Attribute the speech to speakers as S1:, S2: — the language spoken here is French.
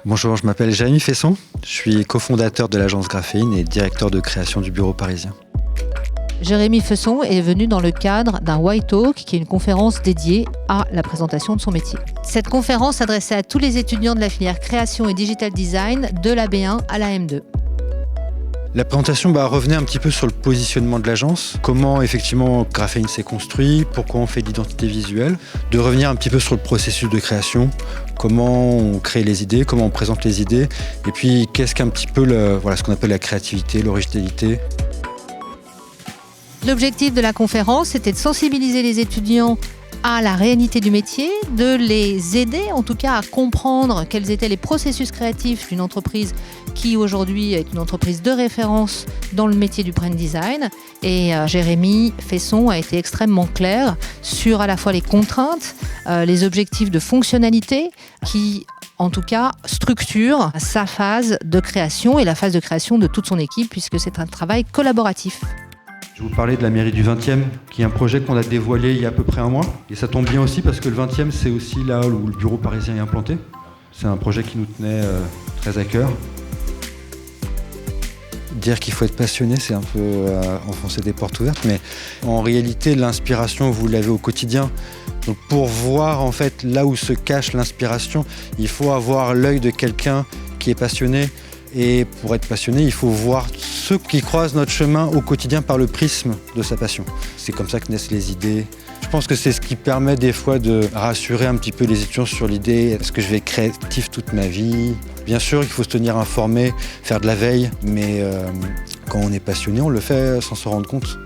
S1: Bonjour, je m'appelle Jérémy Fesson, je suis cofondateur de l'agence Graphéine et directeur de création du bureau parisien.
S2: Jérémy Fesson est venu dans le cadre d'un White Talk, qui est une conférence dédiée à la présentation de son métier. Cette conférence s'adressait à tous les étudiants de la filière création et digital design de la B1 à la M2.
S1: La présentation revenait un petit peu sur le positionnement de l'agence, comment effectivement Graphéine s'est construit, pourquoi on fait de l'identité visuelle, de revenir un petit peu sur le processus de création, comment on crée les idées, comment on présente les idées, et puis qu'est-ce qu'un petit peu ce qu'on appelle la créativité, l'originalité.
S2: L'objectif de la conférence était de sensibiliser les étudiants à la réalité du métier, de les aider en tout cas à comprendre quels étaient les processus créatifs d'une entreprise qui aujourd'hui est une entreprise de référence dans le métier du brand design. Et Jérémy Fesson a été extrêmement clair sur à la fois les contraintes, les objectifs de fonctionnalité qui en tout cas structurent sa phase de création et la phase de création de toute son équipe puisque c'est un travail collaboratif.
S1: Je vais vous parler de la mairie du 20e, qui est un projet qu'on a dévoilé il y a à peu près un mois. Et ça tombe bien aussi parce que le 20e, c'est aussi là où le bureau parisien est implanté. C'est un projet qui nous tenait très à cœur. Dire qu'il faut être passionné, c'est un peu enfoncer des portes ouvertes, mais en réalité, l'inspiration, vous l'avez au quotidien. Donc pour voir en fait là où se cache l'inspiration, il faut avoir l'œil de quelqu'un qui est passionné. Et pour être passionné, il faut voir ceux qui croisent notre chemin au quotidien par le prisme de sa passion. C'est comme ça que naissent les idées. Je pense que c'est ce qui permet des fois de rassurer un petit peu les étudiants sur l'idée, est-ce que je vais être créatif toute ma vie ? Bien sûr, il faut se tenir informé, faire de la veille, mais quand on est passionné, on le fait sans se rendre compte.